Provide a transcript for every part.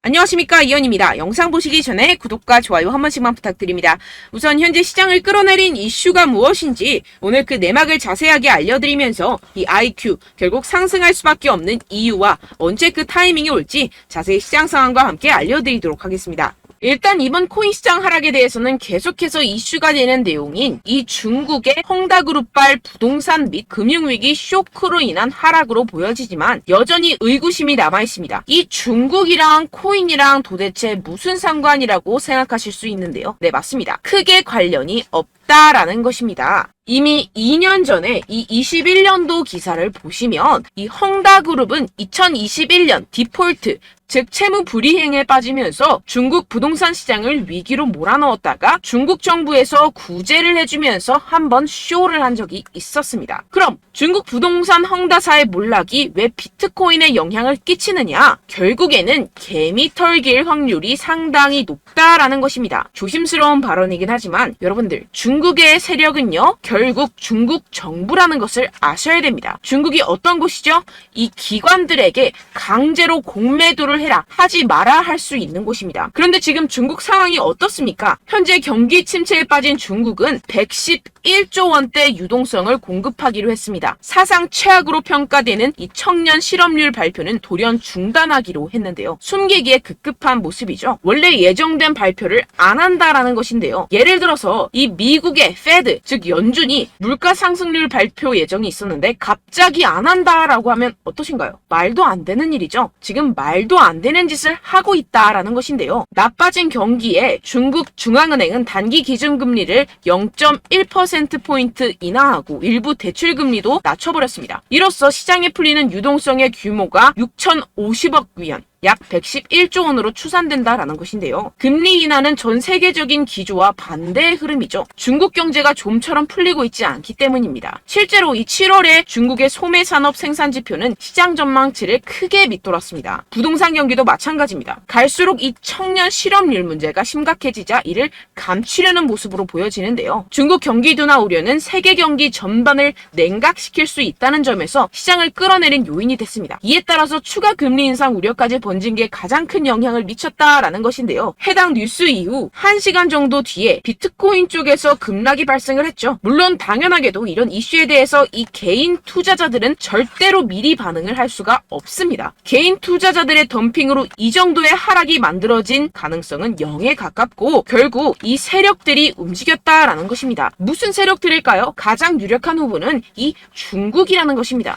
안녕하십니까, 이현입니다. 영상 보시기 전에 구독과 좋아요 한 번씩만 부탁드립니다. 우선 현재 시장을 끌어내린 이슈가 무엇인지 오늘 그 내막을 자세하게 알려드리면서 이 IQ 결국 상승할 수밖에 없는 이유와 언제 그 타이밍이 올지 자세히 시장 상황과 함께 알려드리도록 하겠습니다. 일단 이번 코인 시장 하락에 대해서는 계속해서 이슈가 되는 내용인 이 중국의 헝다그룹발 부동산 및 금융위기 쇼크로 인한 하락으로 보여지지만 여전히 의구심이 남아있습니다. 이 중국이랑 코인이랑 도대체 무슨 상관이라고 생각하실 수 있는데요. 네, 맞습니다. 크게 관련이 없다라는 것입니다. 이미 2년 전에 이 21년도 기사를 보시면 이 헝다그룹은 2021년 디폴트, 즉 채무 불이행에 빠지면서 중국 부동산 시장을 위기로 몰아넣었다가 중국 정부에서 구제를 해주면서 한번 쇼를 한 적이 있었습니다. 그럼 중국 부동산 헝다사의 몰락이 왜 비트코인에 영향을 끼치느냐? 결국에는 개미 털길 확률이 상당히 높다라는 것입니다. 조심스러운 발언이긴 하지만 여러분들, 중국의 세력은요, 결국 중국 정부라는 것을 아셔야 됩니다. 중국이 어떤 곳이죠? 이 기관들에게 강제로 공매도를 해라, 하지 마라 할 수 있는 곳입니다. 그런데 지금 중국 상황이 어떻습니까? 현재 경기 침체에 빠진 중국은 111조 원대 유동성을 공급하기로 했습니다. 사상 최악으로 평가되는 이 청년 실업률 발표는 돌연 중단하기로 했는데요. 숨기기에 급급한 모습이죠. 원래 예정된 발표를 안 한다라는 것인데요. 예를 들어서 이 미국의 페드, 즉 연준이 물가 상승률 발표 예정이 있었는데 갑자기 안 한다라고 하면 어떠신가요? 말도 안 되는 일이죠. 지금 말도 안 되는 짓을 하고 있다라는 것인데요. 나빠진 경기에 중국 중앙은행은 단기 기준금리를 0.1%포인트 인하하고 일부 대출금리도 낮춰버렸습니다. 이로써 시장에 풀리는 유동성의 규모가 6,050억 위안, 약 111조 원으로 추산된다라는 것인데요. 금리 인하는 전 세계적인 기조와 반대의 흐름이죠. 중국 경제가 좀처럼 풀리고 있지 않기 때문입니다. 실제로 이 7월에 중국의 소매 산업 생산 지표는 시장 전망치를 크게 밑돌았습니다. 부동산 경기도 마찬가지입니다. 갈수록 이 청년 실업률 문제가 심각해지자 이를 감추려는 모습으로 보여지는데요. 중국 경기 둔화 우려는 세계 경기 전반을 냉각시킬 수 있다는 점에서 시장을 끌어내린 요인이 됐습니다. 이에 따라서 추가 금리 인상 우려까지 번진 게 가장 큰 영향을 미쳤다라는 것인데요. 해당 뉴스 이후 1시간 정도 뒤에 비트코인 쪽에서 급락이 발생을 했죠. 물론 당연하게도 이런 이슈에 대해서 이 개인 투자자들은 절대로 미리 반응을 할 수가 없습니다. 개인 투자자들의 덤핑으로 이 정도의 하락이 만들어진 가능성은 0에 가깝고 결국 이 세력들이 움직였다라는 것입니다. 무슨 세력들일까요? 가장 유력한 후보는 이 중국이라는 것입니다.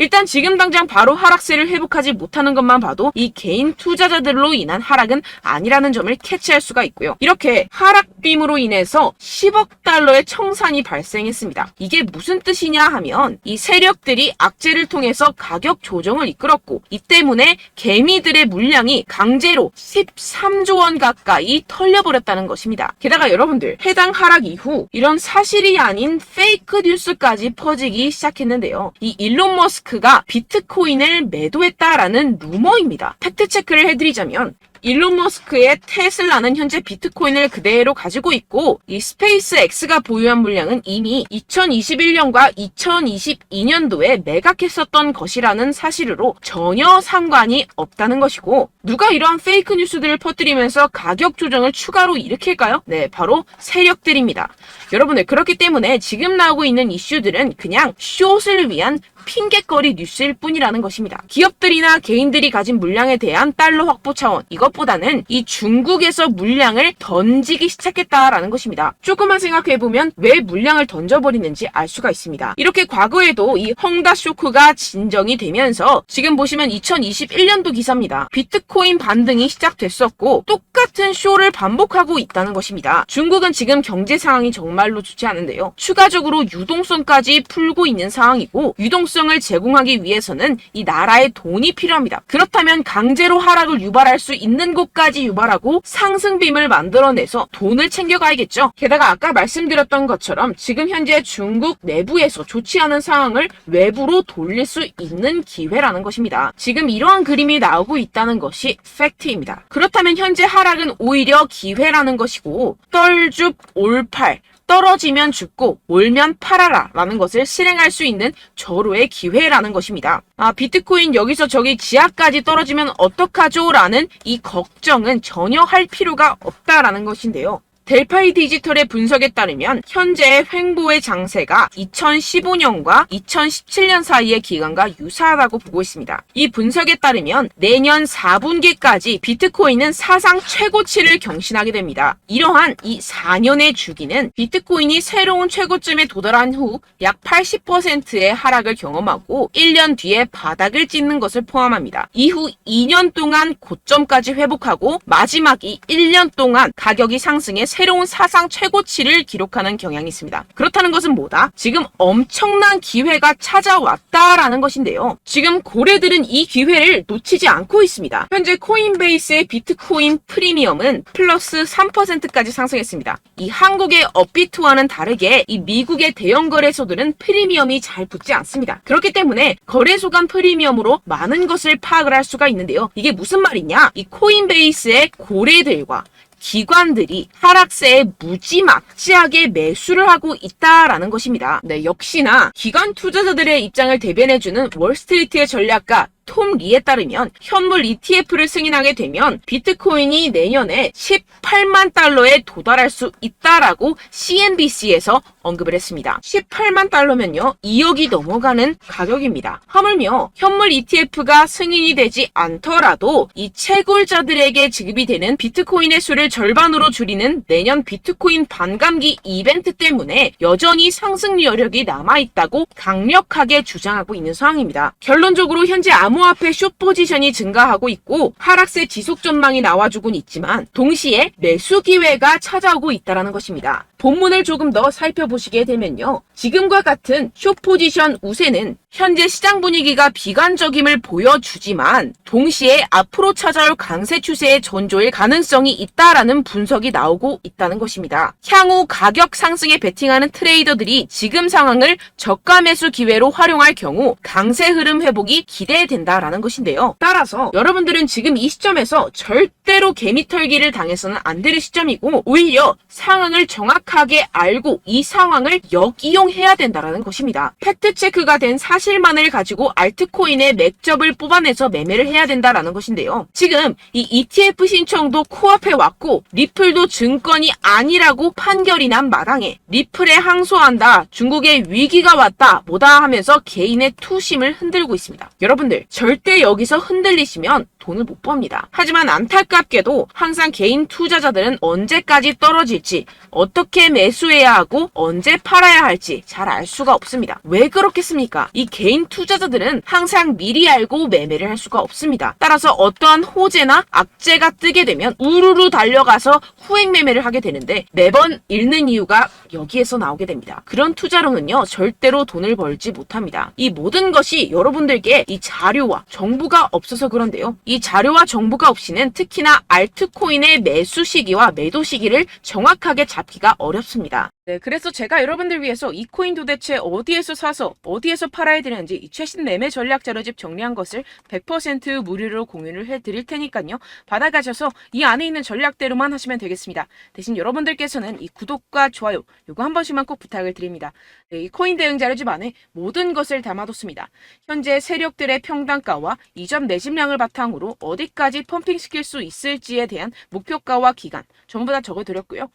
일단 지금 당장 바로 하락세를 회복하지 못하는 것만 봐도 이 개인 투자자들로 인한 하락은 아니라는 점을 캐치할 수가 있고요. 이렇게 하락빔으로 인해서 10억 달러의 청산이 발생했습니다. 이게 무슨 뜻이냐 하면 이 세력들이 악재를 통해서 가격 조정을 이끌었고 이 때문에 개미들의 물량이 강제로 13조 원 가까이 털려버렸다는 것입니다. 게다가 여러분들, 해당 하락 이후 이런 사실이 아닌 페이크 뉴스까지 퍼지기 시작했는데요. 이 일론 머스크가 비트코인을 매도했다라는 루머입니다. 팩트체크를 해드리자면 일론 머스크의 테슬라는 현재 비트코인을 그대로 가지고 있고 이 스페이스X가 보유한 물량은 이미 2021년과 2022년도에 매각했었던 것이라는 사실로 전혀 상관이 없다는 것이고, 누가 이러한 페이크 뉴스들을 퍼뜨리면서 가격 조정을 추가로 일으킬까요? 네, 바로 세력들입니다. 여러분들, 그렇기 때문에 지금 나오고 있는 이슈들은 그냥 숏을 위한 핑계거리 뉴스일 뿐이라는 것입니다. 기업들이나 개인들이 가진 물량에 대한 달러 확보 차원, 이것보다는 이 중국에서 물량을 던지기 시작했다라는 것입니다. 조금만 생각해보면 왜 물량을 던져버리는지 알 수가 있습니다. 이렇게 과거에도 이 헝다 쇼크가 진정이 되면서 지금 보시면 2021년도 기사입니다. 비트코인 반등이 시작됐었고 똑같은 쇼를 반복하고 있다는 것입니다. 중국은 지금 경제 상황이 정말로 좋지 않은데요. 추가적으로 유동성까지 풀고 있는 상황이고, 유동성을 제공하기 위해서는 이 나라의 돈이 필요합니다. 그렇다면 강제로 하락을 유발할 수 있는 곳까지 유발하고 상승빔을 만들어내서 돈을 챙겨가야겠죠. 게다가 아까 말씀드렸던 것처럼 지금 현재 중국 내부에서 좋지 않은 상황을 외부로 돌릴 수 있는 기회라는 것입니다. 지금 이러한 그림이 나오고 있다는 것이 팩트입니다. 그렇다면 현재 하락은 오히려 기회라는 것이고, 떨줍 올팔, 떨어지면 죽고 올면 팔아라 라는 것을 실행할 수 있는 절호의 기회라는 것입니다. 비트코인 여기서 저기 지하까지 떨어지면 어떡하죠? 라는 이 걱정은 전혀 할 필요가 없다라는 것인데요. 델파이 디지털의 분석에 따르면 현재의 횡보의 장세가 2015년과 2017년 사이의 기간과 유사하다고 보고 있습니다. 이 분석에 따르면 내년 4분기까지 비트코인은 사상 최고치를 경신하게 됩니다. 이러한 이 4년의 주기는 비트코인이 새로운 최고점에 도달한 후 약 80%의 하락을 경험하고 1년 뒤에 바닥을 찍는 것을 포함합니다. 이후 2년 동안 고점까지 회복하고 마지막 이 1년 동안 가격이 상승해 새로운 사상 최고치를 기록하는 경향이 있습니다. 그렇다는 것은 뭐다? 지금 엄청난 기회가 찾아왔다라는 것인데요. 지금 고래들은 이 기회를 놓치지 않고 있습니다. 현재 코인베이스의 비트코인 프리미엄은 플러스 3%까지 상승했습니다. 이 한국의 업비트와는 다르게 이 미국의 대형 거래소들은 프리미엄이 잘 붙지 않습니다. 그렇기 때문에 거래소 간 프리미엄으로 많은 것을 파악을 할 수가 있는데요. 이게 무슨 말이냐? 이 코인베이스의 고래들과 기관들이 하락세에 무지막지하게 매수를 하고 있다라는 것입니다. 네, 역시나 기관 투자자들의 입장을 대변해주는 월스트리트의 전략가 톰 리에 따르면 현물 ETF를 승인하게 되면 비트코인이 내년에 18만 달러에 도달할 수 있다라고 CNBC에서 언급을 했습니다. 18만 달러면요 2억이 넘어가는 가격입니다. 하물며 현물 ETF가 승인이 되지 않더라도 이 채굴자들에게 지급이 되는 비트코인의 수를 절반으로 줄이는 내년 비트코인 반감기 이벤트 때문에 여전히 상승 여력이 남아있다고 강력하게 주장하고 있는 상황입니다. 결론적으로 현재 암호화폐 숏 포지션이 증가하고 있고 하락세 지속 전망이 나와주곤 있지만 동시에 매수 기회가 찾아오고 있다는 것입니다. 본문을 조금 더 살펴보시게 되면요. 지금과 같은 숏 포지션 우세는 현재 시장 분위기가 비관적임을 보여주지만 동시에 앞으로 찾아올 강세 추세의 전조일 가능성이 있다라는 분석이 나오고 있다는 것입니다. 향후 가격 상승에 베팅하는 트레이더들이 지금 상황을 저가 매수 기회로 활용할 경우 강세 흐름 회복이 기대된다라는 것인데요. 따라서 여러분들은 지금 이 시점에서 절대로 개미털기를 당해서는 안 될 시점이고 오히려 상황을 정확하게 알고 이 상황을 역이용해야 된다라는 것입니다. 팩트체크가 된 사실만을 가지고 알트코인의 맥접을 뽑아내서 매매를 해야 된다라는 것인데요. 지금 이 ETF 신청도 코앞에 왔고 리플도 증권이 아니라고 판결이 난 마당에 리플에 항소한다, 중국의 위기가 왔다 뭐다 하면서 개인의 투심을 흔들고 있습니다. 여러분들 절대 여기서 흔들리시면 돈을 못 법니다. 하지만 안타깝게도 항상 개인 투자자들은 언제까지 떨어질지, 어떻게 매수해야 하고 언제 팔아야 할지 잘 알 수가 없습니다. 왜 그렇겠습니까? 이 개인 투자자들은 항상 미리 알고 매매를 할 수가 없습니다. 따라서 어떠한 호재나 악재가 뜨게 되면 우르르 달려가서 후행 매매를 하게 되는데 매번 잃는 이유가 여기에서 나오게 됩니다. 그런 투자로는요 절대로 돈을 벌지 못합니다. 이 모든 것이 여러분들께 이 자료와 정보가 없어서 그런데요. 이 자료와 정보가 없이는 특히나 알트코인의 매수 시기와 매도 시기를 정확하게 잡기가 어렵습니다. 네, 그래서 제가 여러분들 위해서 이 코인 도대체 어디에서 사서 어디에서 팔아야 되는지 이 최신 매매 전략 자료집 정리한 것을 100% 무료로 공유를 해드릴 테니까요. 받아가셔서 이 안에 있는 전략대로만 하시면 되겠습니다. 대신 여러분들께서는 이 구독과 좋아요 요거 한 번씩만 꼭 부탁을 드립니다. 네, 이 코인 대응 자료집 안에 모든 것을 담아뒀습니다. 현재 세력들의 평단가와 이점 내집량을 바탕으로 어디까지 펌핑시킬 수 있을지에 대한 목표가와 기간 전부 다 적어드렸고요.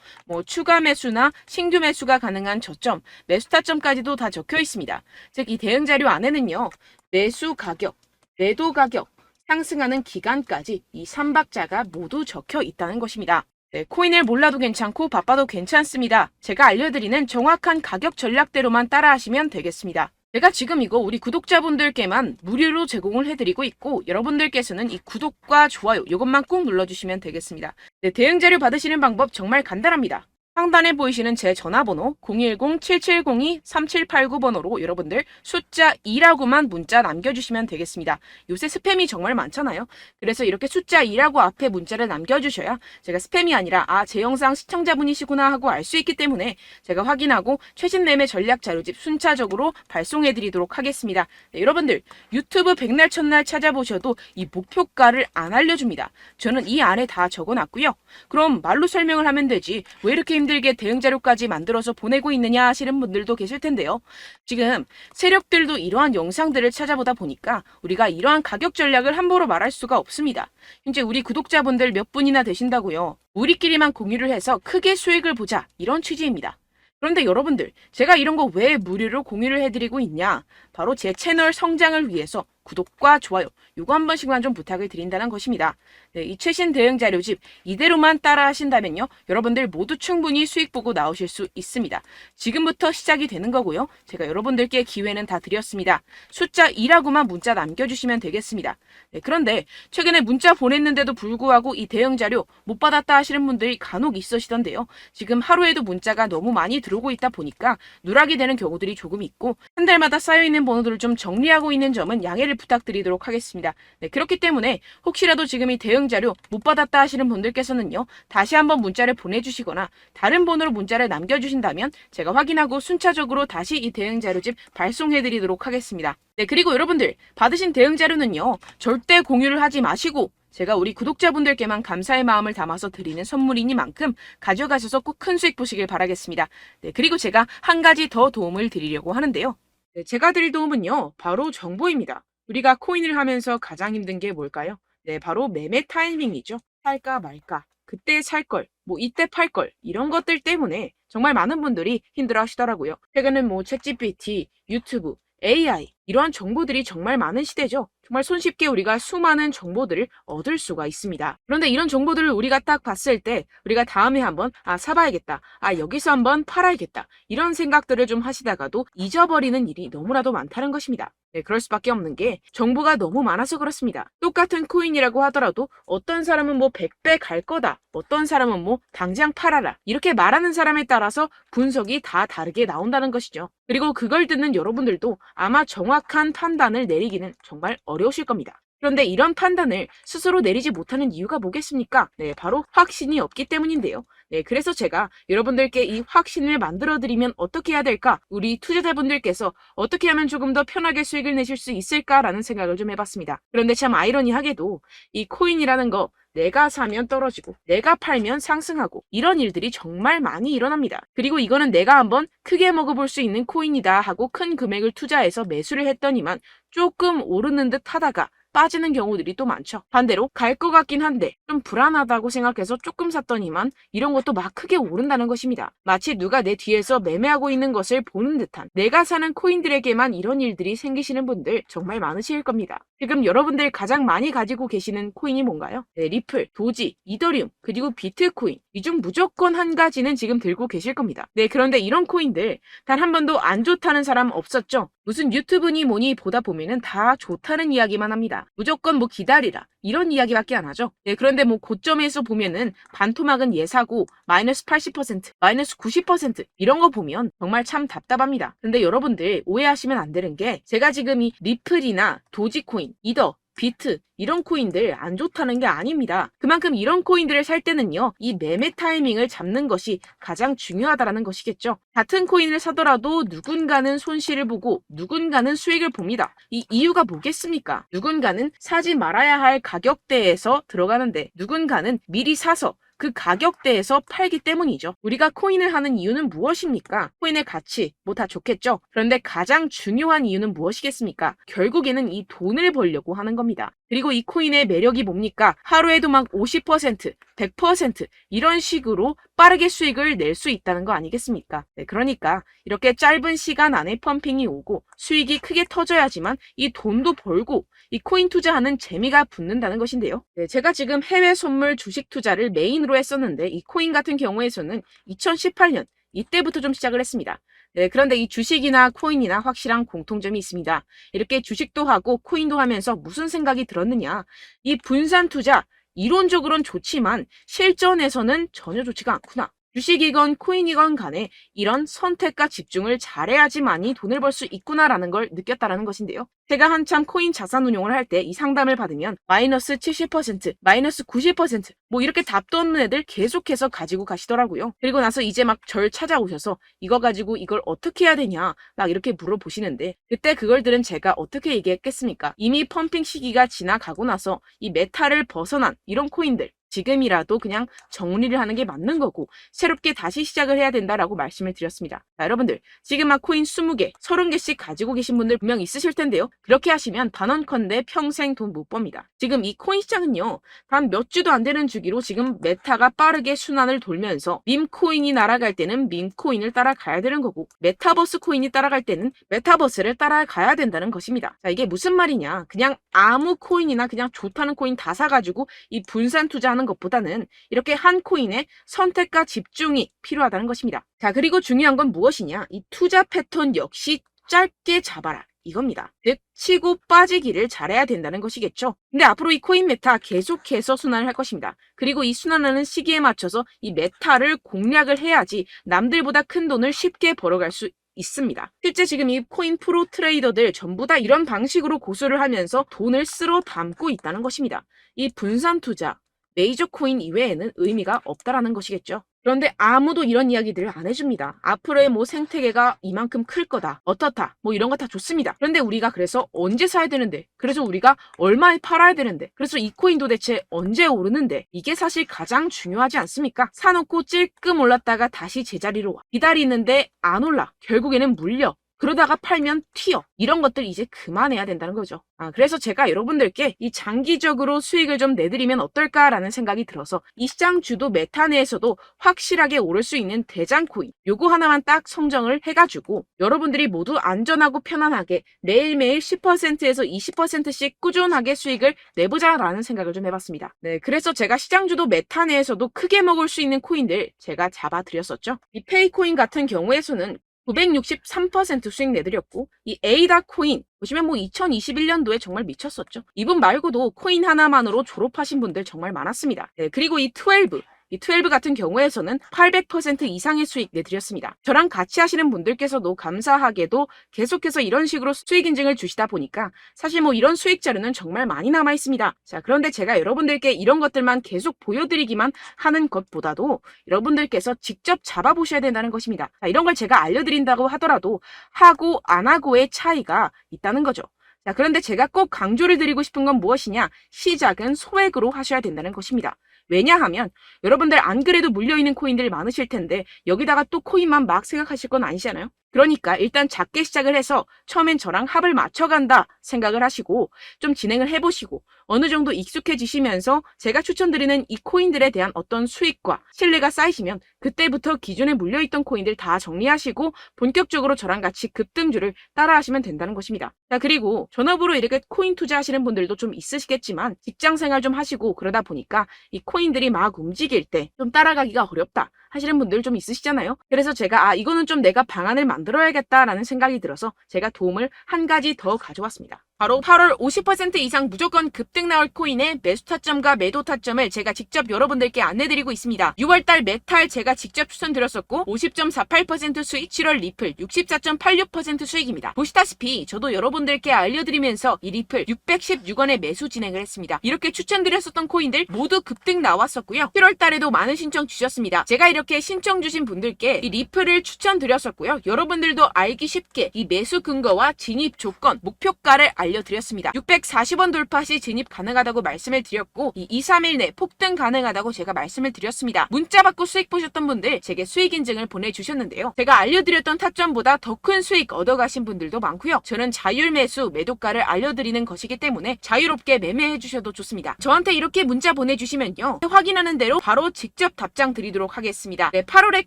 추가 매수나 신규 매수가 가능한 저점, 매수 타점까지도 다 적혀 있습니다. 즉 이 대응 자료 안에는요. 매수 가격, 매도 가격, 상승하는 기간까지 이 3박자가 모두 적혀 있다는 것입니다. 네, 코인을 몰라도 괜찮고 바빠도 괜찮습니다. 제가 알려드리는 정확한 가격 전략대로만 따라하시면 되겠습니다. 제가 지금 이거 우리 구독자분들께만 무료로 제공을 해드리고 있고 여러분들께서는 이 구독과 좋아요 이것만 꼭 눌러주시면 되겠습니다. 네, 대응 자료 받으시는 방법 정말 간단합니다. 상단에 보이시는 제 전화번호 010-7702-3789번호로 여러분들 숫자 2라고만 문자 남겨주시면 되겠습니다. 요새 스팸이 정말 많잖아요. 그래서 이렇게 숫자 2라고 앞에 문자를 남겨주셔야 제가 스팸이 아니라 제 영상 시청자분이시구나 하고 알 수 있기 때문에 제가 확인하고 최신 매매 전략 자료집 순차적으로 발송해드리도록 하겠습니다. 네, 여러분들 유튜브 백날 첫날 찾아보셔도 이 목표가를 안 알려줍니다. 저는 이 안에 다 적어놨고요. 그럼 말로 설명을 하면 되지 왜 이렇게 힘들게 대응 자료까지 만들어서 보내고 있느냐 하시는 분들도 계실 텐데요. 지금 세력들도 이러한 영상들을 찾아보다 보니까 우리가 이러한 가격 전략을 함부로 말할 수가 없습니다. 현재 우리 구독자분들 몇 분이나 되신다고요. 우리끼리만 공유를 해서 크게 수익을 보자, 이런 취지입니다. 그런데 여러분들, 제가 이런 거 왜 무료로 공유를 해드리고 있냐? 바로 제 채널 성장을 위해서 구독과 좋아요, 요거 한 번씩만 좀 부탁을 드린다는 것입니다. 네, 이 최신 대응 자료집 이대로만 따라 하신다면요, 여러분들 모두 충분히 수익 보고 나오실 수 있습니다. 지금부터 시작이 되는 거고요. 제가 여러분들께 기회는 다 드렸습니다. 숫자 2라고만 문자 남겨주시면 되겠습니다. 네, 그런데 최근에 문자 보냈는데도 불구하고 이 대응 자료 못 받았다 하시는 분들이 간혹 있으시던데요. 지금 하루에도 문자가 너무 많이 들어오고 있다 보니까 누락이 되는 경우들이 조금 있고, 한 달마다 쌓여있는 번호들을 좀 정리하고 있는 점은 양해를 부탁드리도록 하겠습니다. 네, 그렇기 때문에 혹시라도 지금 이 대응 자료 못 받았다 하시는 분들께서는요, 다시 한번 문자를 보내주시거나 다른 번호로 문자를 남겨주신다면 제가 확인하고 순차적으로 다시 이 대응 자료집 발송해드리도록 하겠습니다. 네, 그리고 여러분들 받으신 대응 자료는요, 절대 공유를 하지 마시고 제가 우리 구독자분들께만 감사의 마음을 담아서 드리는 선물이니만큼 가져가셔서 꼭 큰 수익 보시길 바라겠습니다. 네, 그리고 제가 한 가지 더 도움을 드리려고 하는데요. 네, 제가 드릴 도움은요, 바로 정보입니다. 우리가 코인을 하면서 가장 힘든 게 뭘까요? 네, 바로 매매 타이밍이죠. 살까 말까, 그때 살 걸, 뭐 이때 팔 걸, 이런 것들 때문에 정말 많은 분들이 힘들어 하시더라고요. 최근은 뭐 챗GPT, 유튜브, AI, 이러한 정보들이 정말 많은 시대죠. 정말 손쉽게 우리가 수많은 정보들을 얻을 수가 있습니다. 그런데 이런 정보들을 우리가 딱 봤을 때 우리가 다음에 한번 사봐야겠다, 여기서 한번 팔아야겠다, 이런 생각들을 좀 하시다가도 잊어버리는 일이 너무나도 많다는 것입니다. 네, 그럴 수밖에 없는 게 정보가 너무 많아서 그렇습니다. 똑같은 코인이라고 하더라도 어떤 사람은 뭐 100배 갈 거다, 어떤 사람은 뭐 당장 팔아라, 이렇게 말하는 사람에 따라서 분석이 다 다르게 나온다는 것이죠. 그리고 그걸 듣는 여러분들도 아마 정확한 판단을 내리기는 정말 어려우실 겁니다. 그런데 이런 판단을 스스로 내리지 못하는 이유가 뭐겠습니까? 네, 바로 확신이 없기 때문인데요. 네, 그래서 제가 여러분들께 이 확신을 만들어드리면 어떻게 해야 될까? 우리 투자자분들께서 어떻게 하면 조금 더 편하게 수익을 내실 수 있을까라는 생각을 좀 해봤습니다. 그런데 참 아이러니하게도 이 코인이라는 거, 내가 사면 떨어지고 내가 팔면 상승하고, 이런 일들이 정말 많이 일어납니다. 그리고 이거는 내가 한번 크게 먹어볼 수 있는 코인이다 하고 큰 금액을 투자해서 매수를 했더니만 조금 오르는 듯 하다가 빠지는 경우들이 또 많죠. 반대로 갈 것 같긴 한데 좀 불안하다고 생각해서 조금 샀더니만 이런 것도 막 크게 오른다는 것입니다. 마치 누가 내 뒤에서 매매하고 있는 것을 보는 듯한, 내가 사는 코인들에게만 이런 일들이 생기시는 분들 정말 많으실 겁니다. 지금 여러분들 가장 많이 가지고 계시는 코인이 뭔가요? 네, 리플, 도지, 이더리움, 그리고 비트코인, 이 중 무조건 한 가지는 지금 들고 계실 겁니다. 네, 그런데 이런 코인들 단 한 번도 안 좋다는 사람 없었죠? 무슨 유튜브니 뭐니 보다 보면은 다 좋다는 이야기만 합니다. 무조건 뭐 기다리라, 이런 이야기밖에 안 하죠. 네, 그런데 뭐 고점에서 보면은 반토막은 예사고 마이너스 80%, 마이너스 90% 이런 거 보면 정말 참 답답합니다. 근데 여러분들 오해하시면 안 되는 게, 제가 지금 이 리플이나 도지코인, 이더, 비트, 이런 코인들 안 좋다는 게 아닙니다. 그만큼 이런 코인들을 살 때는요, 이 매매 타이밍을 잡는 것이 가장 중요하다는 것이겠죠. 같은 코인을 사더라도 누군가는 손실을 보고 누군가는 수익을 봅니다. 이 이유가 뭐겠습니까? 누군가는 사지 말아야 할 가격대에서 들어가는데 누군가는 미리 사서 그 가격대에서 팔기 때문이죠. 우리가 코인을 하는 이유는 무엇입니까? 코인의 가치, 뭐 다 좋겠죠. 그런데 가장 중요한 이유는 무엇이겠습니까? 결국에는 이 돈을 벌려고 하는 겁니다. 그리고 이 코인의 매력이 뭡니까? 하루에도 막 50%, 100% 이런 식으로 빠르게 수익을 낼 수 있다는 거 아니겠습니까? 네, 그러니까 이렇게 짧은 시간 안에 펌핑이 오고 수익이 크게 터져야지만 이 돈도 벌고 이 코인 투자하는 재미가 붙는다는 것인데요. 네, 제가 지금 해외 선물 주식 투자를 메인으로 했었는데 이 코인 같은 경우에서는 2018년 이때부터 좀 시작을 했습니다. 네, 그런데 이 주식이나 코인이나 확실한 공통점이 있습니다. 이렇게 주식도 하고 코인도 하면서 무슨 생각이 들었느냐? 이 분산 투자, 이론적으로는 좋지만 실전에서는 전혀 좋지가 않구나. 주식이건 코인이건 간에 이런 선택과 집중을 잘해야지만이 돈을 벌 수 있구나라는 걸 느꼈다라는 것인데요. 제가 한참 코인 자산 운용을 할 때 이 상담을 받으면 마이너스 70%, 마이너스 90%, 뭐 이렇게 답도 없는 애들 계속해서 가지고 가시더라고요. 그리고 나서 이제 막 절 찾아오셔서 이거 가지고 이걸 어떻게 해야 되냐 막 이렇게 물어보시는데, 그때 그걸 들은 제가 어떻게 얘기했겠습니까? 이미 펌핑 시기가 지나가고 나서 이 메타를 벗어난 이런 코인들, 지금이라도 그냥 정리를 하는 게 맞는 거고 새롭게 다시 시작을 해야 된다라고 말씀을 드렸습니다. 자, 여러분들 지금 막 코인 20개, 30개씩 가지고 계신 분들 분명 있으실 텐데요. 그렇게 하시면 단언컨대 평생 돈 못 법니다. 지금 이 코인 시장은요. 단 몇 주도 안 되는 주기로 지금 메타가 빠르게 순환을 돌면서 밈코인이 날아갈 때는 밈코인을 따라가야 되는 거고 메타버스 코인이 따라갈 때는 메타버스를 따라가야 된다는 것입니다. 자, 이게 무슨 말이냐. 그냥 아무 코인이나 그냥 좋다는 코인 다 사가지고 이 분산 투자하는 것보다는 이렇게 한 코인에 선택과 집중이 필요하다는 것입니다. 자, 그리고 중요한 건 무엇이냐. 이 투자 패턴 역시 짧게 잡아라. 이겁니다. 즉 치고 빠지기를 잘해야 된다는 것이겠죠. 근데 앞으로 이 코인 메타 계속해서 순환을 할 것입니다. 그리고 이 순환하는 시기에 맞춰서 이 메타를 공략을 해야지 남들보다 큰 돈을 쉽게 벌어갈 수 있습니다. 실제 지금 이 코인 프로 트레이더들 전부 다 이런 방식으로 고수를 하면서 돈을 쓸어 담고 있다는 것입니다. 이 분산 투자, 메이저 코인 이외에는 의미가 없다라는 것이겠죠. 그런데 아무도 이런 이야기들을 안 해줍니다. 앞으로의 뭐 생태계가 이만큼 클 거다. 어떻다. 뭐 이런 거 다 좋습니다. 그런데 우리가 그래서 언제 사야 되는데? 그래서 우리가 얼마에 팔아야 되는데? 그래서 이 코인도 대체 언제 오르는데? 이게 사실 가장 중요하지 않습니까? 사놓고 찔끔 올랐다가 다시 제자리로 와. 기다리는데 안 올라. 결국에는 물려. 그러다가 팔면 튀어. 이런 것들 이제 그만해야 된다는 거죠. 그래서 제가 여러분들께 이 장기적으로 수익을 좀 내드리면 어떨까라는 생각이 들어서 이 시장 주도 메타 내에서도 확실하게 오를 수 있는 대장 코인 요거 하나만 딱 선정을 해가지고 여러분들이 모두 안전하고 편안하게 매일매일 10%에서 20%씩 꾸준하게 수익을 내보자라는 생각을 좀 해봤습니다. 네, 그래서 제가 시장 주도 메타 내에서도 크게 먹을 수 있는 코인들 제가 잡아드렸었죠. 이 페이코인 같은 경우에서는 963% 수익 내드렸고 이 에이다 코인 보시면 뭐 2021년도에 정말 미쳤었죠. 이분 말고도 코인 하나만으로 졸업하신 분들 정말 많았습니다. 네, 그리고 이 12 같은 경우에서는 800% 이상의 수익 내드렸습니다. 저랑 같이 하시는 분들께서도 감사하게도 계속해서 이런 식으로 수익 인증을 주시다 보니까 사실 뭐 이런 수익 자료는 정말 많이 남아 있습니다. 자, 그런데 제가 여러분들께 이런 것들만 계속 보여드리기만 하는 것보다도 여러분들께서 직접 잡아보셔야 된다는 것입니다. 자, 이런 걸 제가 알려드린다고 하더라도 하고 안 하고의 차이가 있다는 거죠. 자, 그런데 제가 꼭 강조를 드리고 싶은 건 무엇이냐? 시작은 소액으로 하셔야 된다는 것입니다. 왜냐하면 여러분들 안 그래도 물려있는 코인들 많으실 텐데 여기다가 또 코인만 막 생각하실 건 아니잖아요. 그러니까 일단 작게 시작을 해서 처음엔 저랑 합을 맞춰간다 생각을 하시고 좀 진행을 해보시고 어느 정도 익숙해지시면서 제가 추천드리는 이 코인들에 대한 어떤 수익과 신뢰가 쌓이시면 그때부터 기존에 물려있던 코인들 다 정리하시고 본격적으로 저랑 같이 급등주를 따라하시면 된다는 것입니다. 자, 그리고 전업으로 이렇게 코인 투자하시는 분들도 좀 있으시겠지만 직장생활 좀 하시고 그러다 보니까 이 코인들이 막 움직일 때 좀 따라가기가 어렵다 하시는 분들 좀 있으시잖아요. 그래서 제가 이거는 좀 내가 방안을 만들어야겠다라는 생각이 들어서 제가 도움을 한 가지 더 가져왔습니다. 바로 8월 50% 이상 무조건 급등 나올 코인의 매수 타점과 매도 타점을 제가 직접 여러분들께 안내드리고 있습니다. 6월달 메탈 제가 직접 추천드렸었고 50.48% 수익, 7월 리플 64.86% 수익입니다. 보시다시피 저도 여러분들께 알려드리면서 이 리플 616원에 매수 진행을 했습니다. 이렇게 추천드렸었던 코인들 모두 급등 나왔었고요. 7월달에도 많은 신청 주셨습니다. 제가 이렇게 신청 주신 분들께 이 리플을 추천드렸었고요. 여러분들도 알기 쉽게 이 매수 근거와 진입 조건, 목표가를 알려드렸습니다. 640원 돌파 시 진입 가능하다고 말씀을 드렸고 이 2-3일 내 폭등 가능하다고 제가 말씀을 드렸습니다. 문자 받고 수익 보셨던 분들 제게 수익 인증을 보내주셨는데요. 제가 알려드렸던 타점보다 더 큰 수익 얻어가신 분들도 많고요. 저는 자율 매수 매도가를 알려드리는 것이기 때문에 자유롭게 매매해 주셔도 좋습니다. 저한테 이렇게 문자 보내주시면요. 확인하는 대로 바로 직접 답장 드리도록 하겠습니다. 네, 8월의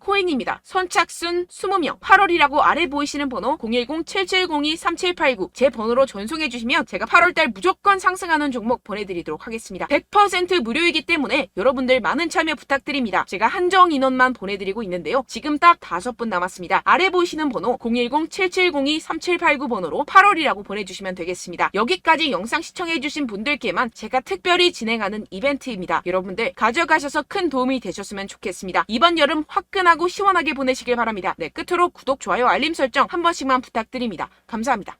코인입니다. 선착순 20명 8월이라고 아래 보이시는 번호 010-7702-3789 제 번호로 전송해 주시면 제가 8월달 무조건 상승하는 종목 보내드리도록 하겠습니다. 100% 무료이기 때문에 여러분들 많은 참여 부탁드립니다. 제가 한정 인원만 보내드리고 있는데요. 지금 딱 5분 남았습니다. 아래 보이시는 번호 010-7702-3789 번호로 8월이라고 보내주시면 되겠습니다. 여기까지 영상 시청해주신 분들께만 제가 특별히 진행하는 이벤트입니다. 여러분들 가져가셔서 큰 도움이 되셨으면 좋겠습니다. 이번 여름 화끈하고 시원하게 보내시길 바랍니다. 네, 끝으로 구독, 좋아요, 알림 설정 한 번씩만 부탁드립니다. 감사합니다.